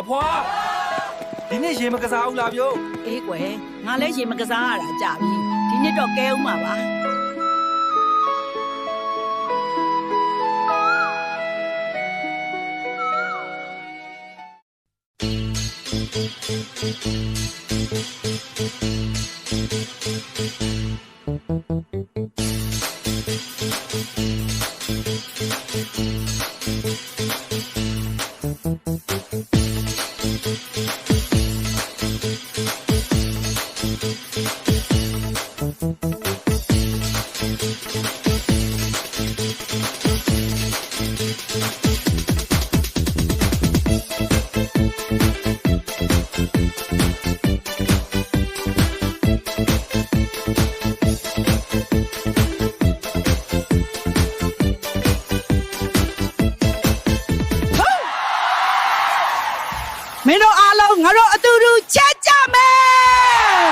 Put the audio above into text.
အဖွာဒီနေ့ရေမကစားဘူးလားပြုတ်အေးကွယ်ငါလည်းရေမကစားရတာကြာပြီဒီနေ့တော့ကဲဦးမှာပါမင်းတို့အားလုံးငါတို့အတူတူချက်ကြမ